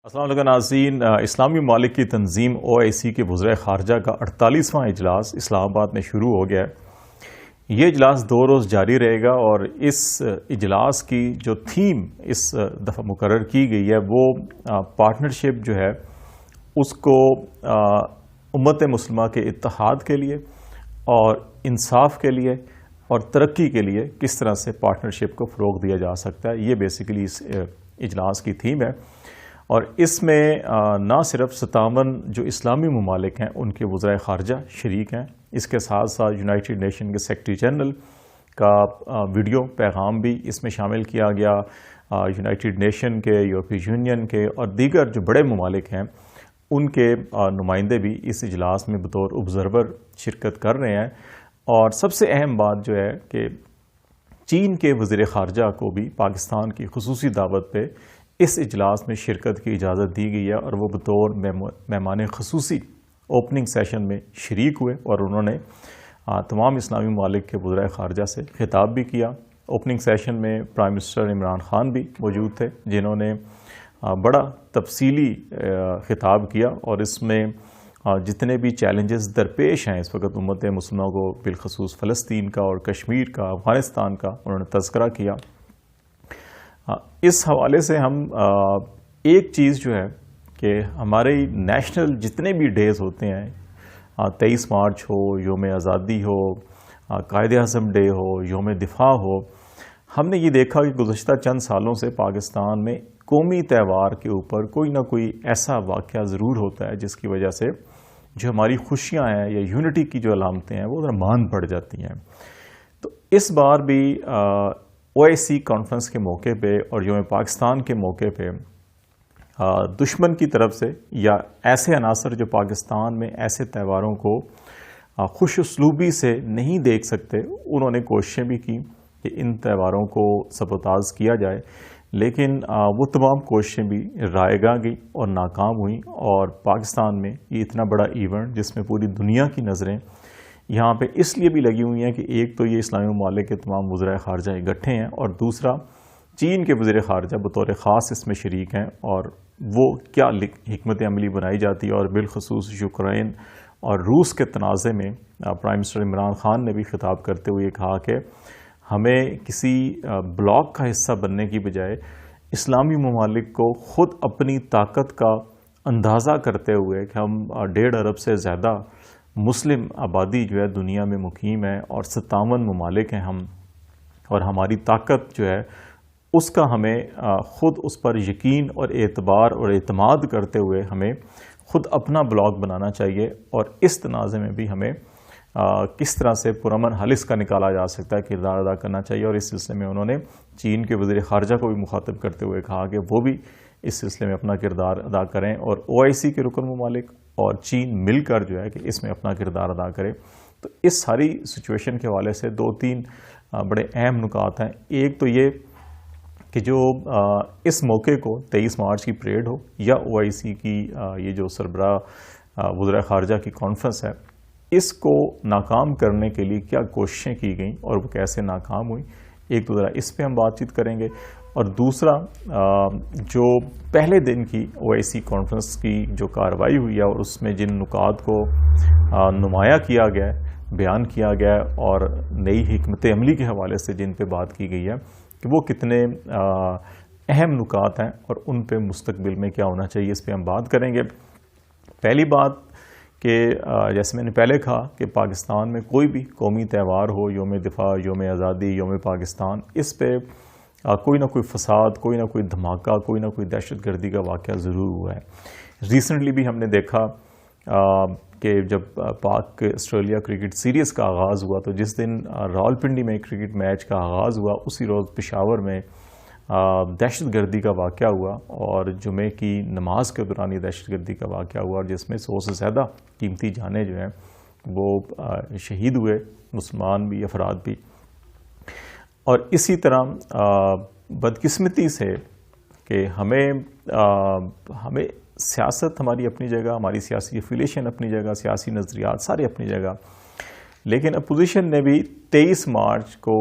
السلام علیکم ناظرین، اسلامی ممالک کی تنظیم OIC کے وزرائے خارجہ کا 48واں اجلاس اسلام آباد میں شروع ہو گیا ہے۔ یہ اجلاس 2 روز جاری رہے گا اور اس اجلاس کی جو تھیم اس دفعہ مقرر کی گئی ہے وہ پارٹنرشپ جو ہے اس کو امت مسلمہ کے اتحاد کے لیے اور انصاف کے لیے اور ترقی کے لیے کس طرح سے پارٹنرشپ کو فروغ دیا جا سکتا ہے، یہ بیسیکلی اس اجلاس کی تھیم ہے۔ اور اس میں نہ صرف 57 جو اسلامی ممالک ہیں ان کے وزرائے خارجہ شریک ہیں، اس کے ساتھ ساتھ یونائٹڈ نیشن کے سیکرٹری جنرل کا ویڈیو پیغام بھی اس میں شامل کیا گیا۔ یونائٹڈ نیشن کے، یورپی یونین کے اور دیگر جو بڑے ممالک ہیں ان کے نمائندے بھی اس اجلاس میں بطور آبزرور شرکت کر رہے ہیں۔ اور سب سے اہم بات جو ہے کہ چین کے وزیر خارجہ کو بھی پاکستان کی خصوصی دعوت پہ اس اجلاس میں شرکت کی اجازت دی گئی ہے اور وہ بطور مہمان خصوصی اوپننگ سیشن میں شریک ہوئے اور انہوں نے تمام اسلامی ممالک کے وزرائے خارجہ سے خطاب بھی کیا۔ اوپننگ سیشن میں پرائم منسٹر عمران خان بھی موجود تھے جنہوں نے بڑا تفصیلی خطاب کیا اور اس میں جتنے بھی چیلنجز درپیش ہیں اس وقت امت مسلمہ کو، بالخصوص فلسطین کا اور کشمیر کا، افغانستان کا، انہوں نے تذکرہ کیا۔ اس حوالے سے ہم ایک چیز جو ہے کہ ہمارے نیشنل جتنے بھی ڈیز ہوتے ہیں، 23 مارچ ہو، یوم آزادی ہو، قائد اعظم ڈے ہو، یوم دفاع ہو، ہم نے یہ دیکھا کہ گزشتہ چند سالوں سے پاکستان میں قومی تہوار کے اوپر کوئی نہ کوئی ایسا واقعہ ضرور ہوتا ہے جس کی وجہ سے جو ہماری خوشیاں ہیں یا یونٹی کی جو علامتیں ہیں وہ مان پڑ جاتی ہیں۔ تو اس بار بھی OIC کانفرنس کے موقع پہ اور یوم پاکستان کے موقع پہ دشمن کی طرف سے یا ایسے عناصر جو پاکستان میں ایسے تہواروں کو خوش اسلوبی سے نہیں دیکھ سکتے، انہوں نے کوششیں بھی کی کہ ان تہواروں کو سبوتاژ کیا جائے، لیکن وہ تمام کوششیں بھی رائے گاہ گئی اور ناکام ہوئیں۔ اور پاکستان میں یہ اتنا بڑا ایونٹ جس میں پوری دنیا کی نظریں یہاں پہ اس لیے بھی لگی ہوئی ہیں کہ ایک تو یہ اسلامی ممالک کے تمام وزرائے خارجہ اکٹھے ہیں اور دوسرا چین کے وزیر خارجہ بطور خاص اس میں شریک ہیں اور وہ کیا حکمت عملی بنائی جاتی ہے۔ اور بالخصوص یوکرین اور روس کے تنازع میں پرائم منسٹر عمران خان نے بھی خطاب کرتے ہوئے کہا کہ ہمیں کسی بلاک کا حصہ بننے کی بجائے اسلامی ممالک کو خود اپنی طاقت کا اندازہ کرتے ہوئے کہ ہم 1.5 ارب سے زیادہ مسلم آبادی جو ہے دنیا میں مقیم ہے اور 57 ممالک ہیں ہم، اور ہماری طاقت جو ہے اس کا ہمیں خود اس پر یقین اور اعتبار اور اعتماد کرتے ہوئے ہمیں خود اپنا بلاک بنانا چاہیے اور اس تنازع میں بھی ہمیں کس طرح سے پرامن حل اس کا نکالا جا سکتا ہے کردار ادا کرنا چاہیے۔ اور اس سلسلے میں انہوں نے چین کے وزیر خارجہ کو بھی مخاطب کرتے ہوئے کہا کہ وہ بھی اس سلسلے میں اپنا کردار ادا کریں اور OIC کے رکن ممالک اور چین مل کر جو ہے کہ اس میں اپنا کردار ادا کرے۔ تو اس ساری سچویشن کے حوالے سے 2-3 بڑے اہم نکات ہیں۔ ایک تو یہ کہ جو اس موقع کو 23 مارچ کی پریڈ ہو یا OIC کی یہ جو سربراہ وزرائے خارجہ کی کانفرنس ہے، اس کو ناکام کرنے کے لیے کیا کوششیں کی گئیں اور وہ کیسے ناکام ہوئی، ایک تو ذرا اس پہ ہم بات چیت کریں گے۔ اور دوسرا جو پہلے دن کی OIC کانفرنس کی جو کارروائی ہوئی ہے اور اس میں جن نکات کو نمایاں کیا گیا ہے، بیان کیا گیا ہے اور نئی حکمت عملی کے حوالے سے جن پہ بات کی گئی ہے کہ وہ کتنے اہم نکات ہیں اور ان پہ مستقبل میں کیا ہونا چاہیے، اس پہ ہم بات کریں گے۔ پہلی بات کہ جیسے میں نے پہلے کہا کہ پاکستان میں کوئی بھی قومی تہوار ہو، یوم دفاع، یوم آزادی، یوم پاکستان، اس پہ کوئی نہ کوئی فساد، کوئی نہ کوئی دھماکہ، کوئی نہ کوئی دہشت گردی کا واقعہ ضرور ہوا ہے۔ ریسنٹلی بھی ہم نے دیکھا کہ جب پاک آسٹریلیا کرکٹ سیریز کا آغاز ہوا تو جس دن راولپنڈی میں کرکٹ میچ کا آغاز ہوا اسی روز پشاور میں دہشت گردی کا واقعہ ہوا اور جمعے کی نماز کے دوران یہ دہشت گردی کا واقعہ ہوا اور جس میں 100 سے زیادہ قیمتی جانیں جو ہیں وہ شہید ہوئے، مسلمان بھی، افراد بھی۔ اور اسی طرح بدقسمتی سے کہ ہمیں سیاست ہماری اپنی جگہ، ہماری سیاسی افیلیشن اپنی جگہ، سیاسی نظریات سارے اپنی جگہ، لیکن اپوزیشن نے بھی 23 مارچ کو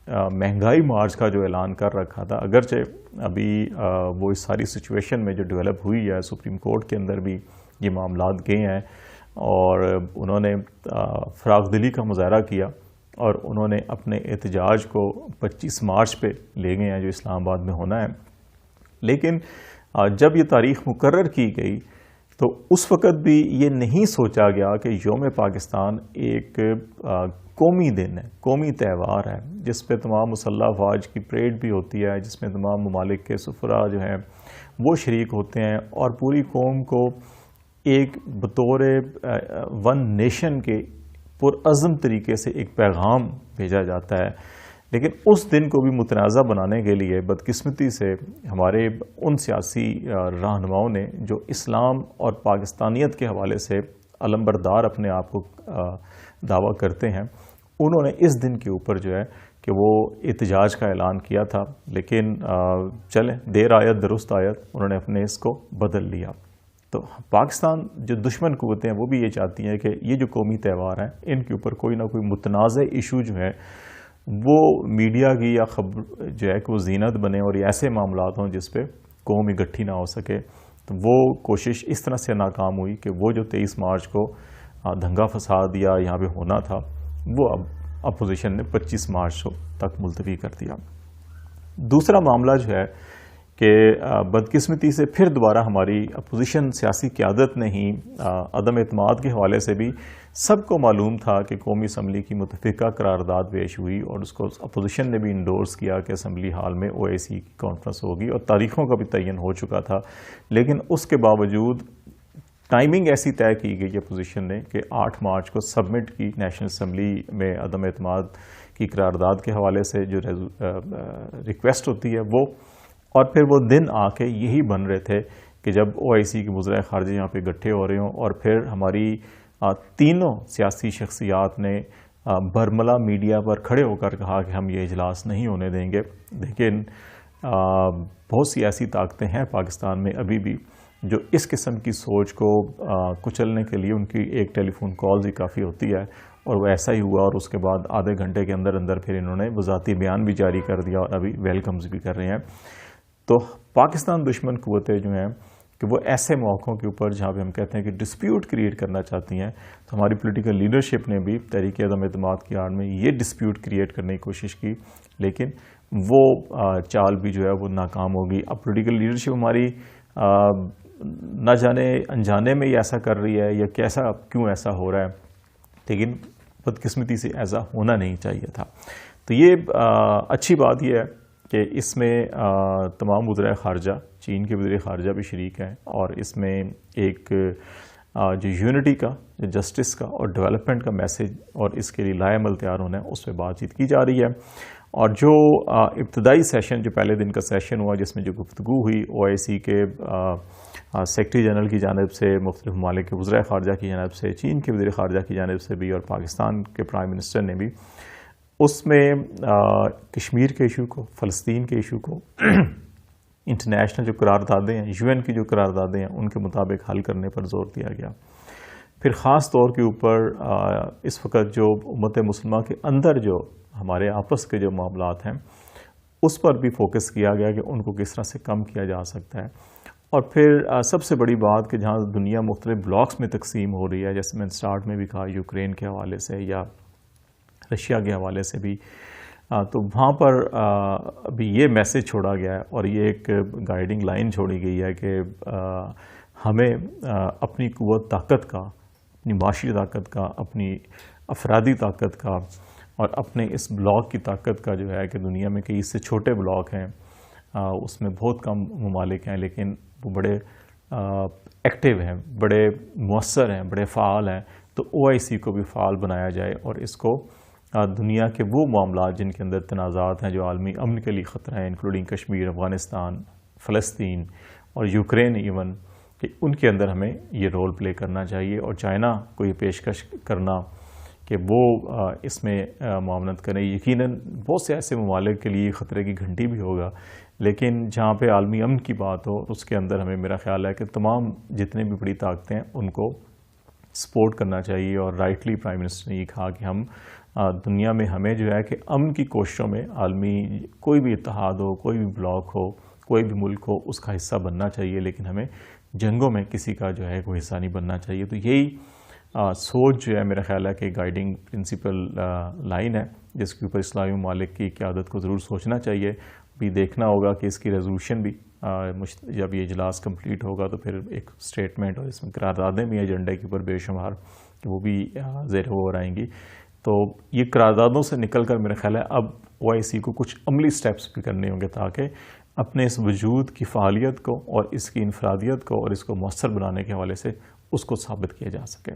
مہنگائی مارچ کا جو اعلان کر رکھا تھا، اگرچہ ابھی وہ اس ساری سچویشن میں جو ڈیولپ ہوئی ہے سپریم کورٹ کے اندر بھی یہ معاملات گئے ہیں اور انہوں نے فراخ دلی کا مظاہرہ کیا اور انہوں نے اپنے احتجاج کو 25 مارچ پہ لے گئے ہیں جو اسلام آباد میں ہونا ہے. لیکن جب یہ تاریخ مقرر کی گئی تو اس وقت بھی یہ نہیں سوچا گیا کہ یوم پاکستان ایک قومی دن ہے، قومی تہوار ہے، جس پہ تمام مسلح افواج کی پریڈ بھی ہوتی ہے، جس میں تمام ممالک کے سفراء جو ہیں وہ شریک ہوتے ہیں اور پوری قوم کو ایک بطور ون نیشن کے پرعزم طریقے سے ایک پیغام بھیجا جاتا ہے. لیکن اس دن کو بھی متنازع بنانے کے لیے بدقسمتی سے ہمارے ان سیاسی رہنماؤں نے جو اسلام اور پاکستانیت کے حوالے سے علمبردار اپنے آپ کو دعویٰ کرتے ہیں، انہوں نے اس دن کے اوپر جو ہے کہ وہ احتجاج کا اعلان کیا تھا. لیکن چلیں دیر آیت درست آیت، انہوں نے اپنے اس کو بدل لیا. تو پاکستان جو دشمن قوتیں ہیں وہ بھی یہ چاہتی ہیں کہ یہ جو قومی تہوار ہیں ان کے اوپر کوئی نہ کوئی متنازع ایشو جو ہے وہ میڈیا کی یا خبر جو ہے کہ وہ زینت بنے اور یہ ایسے معاملات ہوں جس پہ قوم اکٹھی نہ ہو سکے. تو وہ کوشش اس طرح سے ناکام ہوئی کہ وہ جو 23 مارچ کو دنگا فساد یا یہاں پہ ہونا تھا وہ اب اپوزیشن نے 25 مارچ تک ملتوی کر دیا. دوسرا معاملہ جو ہے کہ بدقسمتی سے پھر دوبارہ ہماری اپوزیشن سیاسی قیادت نے ہی عدم اعتماد کے حوالے سے بھی سب کو معلوم تھا کہ قومی اسمبلی کی متفقہ قرارداد پیش ہوئی اور اس کو اپوزیشن نے بھی انڈورس کیا کہ اسمبلی ہال میں OIC کی کانفرنس ہوگی اور تاریخوں کا بھی تعین ہو چکا تھا. لیکن اس کے باوجود ٹائمنگ ایسی طے کی گئی اپوزیشن نے کہ 8 مارچ کو سبمٹ کی نیشنل اسمبلی میں عدم اعتماد کی قرارداد کے حوالے سے جو ریکویسٹ ہوتی ہے وہ، اور پھر وہ دن آ کے یہی بن رہے تھے کہ جب OIC کے وزرائے خارجہ یہاں پہ اکٹھے ہو رہے ہوں اور پھر ہماری تینوں سیاسی شخصیات نے برملا میڈیا پر کھڑے ہو کر کہا کہ ہم یہ اجلاس نہیں ہونے دیں گے. لیکن بہت سی ایسی طاقتیں ہیں پاکستان میں ابھی بھی جو اس قسم کی سوچ کو کچلنے کے لیے ان کی ایک ٹیلی فون کال ہی کافی ہوتی ہے اور وہ ایسا ہی ہوا اور اس کے بعد آدھے گھنٹے کے اندر اندر پھر انہوں نے وزارتی بیان بھی جاری کر دیا اور ابھی ویلکمز بھی کر رہے ہیں. تو پاکستان دشمن قوتیں جو ہیں کہ وہ ایسے موقعوں کے اوپر جہاں پہ ہم کہتے ہیں کہ ڈسپیوٹ کریٹ کرنا چاہتی ہیں تو ہماری پولیٹیکل لیڈرشپ نے بھی تحریک عدم اعتماد کی آڑ میں یہ ڈسپیوٹ کریٹ کرنے کی کوشش کی، لیکن وہ چال بھی جو ہے وہ ناکام ہوگی. اب پولیٹیکل لیڈرشپ ہماری نہ جانے انجانے میں ہی ایسا کر رہی ہے یا کیسا کیوں ایسا ہو رہا ہے، لیکن بدقسمتی سے ایسا ہونا نہیں چاہیے تھا. تو یہ اچھی بات یہ ہے کہ اس میں تمام وزرائے خارجہ، چین کے وزیر خارجہ بھی شریک ہیں اور اس میں ایک جو یونٹی کا، جو جسٹس کا اور ڈیولپمنٹ کا میسیج اور اس کے لیے لائے عمل تیار ہونا ہے اس پہ بات چیت کی جا رہی ہے. اور جو ابتدائی سیشن، جو پہلے دن کا سیشن ہوا جس میں جو گفتگو ہوئی OIC کے سیکرٹری جنرل کی جانب سے، مختلف ممالک کے وزرائے خارجہ کی جانب سے، چین کے وزیر خارجہ کی جانب سے بھی اور پاکستان کے پرائم منسٹر نے بھی، اس میں کشمیر کے ایشو کو، فلسطین کے ایشو کو انٹرنیشنل جو قراردادیں ہیں، UN کی جو قراردادیں ہیں ان کے مطابق حل کرنے پر زور دیا گیا. پھر خاص طور کے اوپر اس وقت جو امت مسلمہ کے اندر جو ہمارے آپس کے جو معاملات ہیں اس پر بھی فوکس کیا گیا کہ ان کو کس طرح سے کم کیا جا سکتا ہے. اور پھر سب سے بڑی بات کہ جہاں دنیا مختلف بلاکس میں تقسیم ہو رہی ہے، جیسے میں سٹارٹ میں بھی کہا یوکرین کے حوالے سے یا رشیا کے حوالے سے بھی، تو وہاں پر ابھی یہ میسیج چھوڑا گیا ہے اور یہ ایک گائیڈنگ لائن چھوڑی گئی ہے کہ ہمیں اپنی قوت طاقت کا، اپنی معاشی طاقت کا، اپنی افرادی طاقت کا اور اپنے اس بلاک کی طاقت کا جو ہے کہ دنیا میں کئی اس سے چھوٹے بلاک ہیں، اس میں بہت کم ممالک ہیں لیکن وہ بڑے ایکٹیو ہیں، بڑے مؤثر ہیں، بڑے فعال ہیں. تو OIC کو بھی فعال بنایا جائے اور اس کو دنیا کے وہ معاملات جن کے اندر تنازعات ہیں، جو عالمی امن کے لیے خطرہ ہیں، انکلوڈنگ کشمیر، افغانستان، فلسطین اور یوکرین ایون، کہ ان کے اندر ہمیں یہ رول پلے کرنا چاہیے. اور چائنا کو یہ پیشکش کرنا کہ وہ اس میں معاونت کریں، یقیناً بہت سے ایسے ممالک کے لیے خطرے کی گھنٹی بھی ہوگا، لیکن جہاں پہ عالمی امن کی بات ہو اس کے اندر ہمیں، میرا خیال ہے کہ تمام جتنے بھی بڑی طاقتیں ہیں ان کو سپورٹ کرنا چاہیے. اور رائٹلی پرائم منسٹر نے یہ کہا کہ ہم دنیا میں ہمیں جو ہے کہ امن کی کوششوں میں عالمی کوئی بھی اتحاد ہو, کوئی بھی بلاک ہو, کوئی بھی ملک ہو, اس کا حصہ بننا چاہیے, لیکن ہمیں جنگوں میں کسی کا جو ہے کوئی حصہ نہیں بننا چاہیے. تو یہی سوچ جو ہے میرا خیال ہے کہ گائیڈنگ پرنسپل لائن ہے جس کے اوپر اسلامی ممالک کی قیادت کو ضرور سوچنا چاہیے. بھی دیکھنا ہوگا کہ اس کی ریزولوشن بھی جب یہ اجلاس کمپلیٹ ہوگا تو پھر ایک سٹیٹمنٹ اور اس میں قراردادیں بھی ایجنڈے کے اوپر بے شمار کہ وہ بھی زیر غور آئیں گی. تو یہ قراردادوں سے نکل کر میرا خیال ہے اب OIC کو کچھ عملی سٹیپس بھی کرنے ہوں گے تاکہ اپنے اس وجود کی فعالیت کو اور اس کی انفرادیت کو اور اس کو مؤثر بنانے کے حوالے سے اس کو ثابت کیا جا سکے.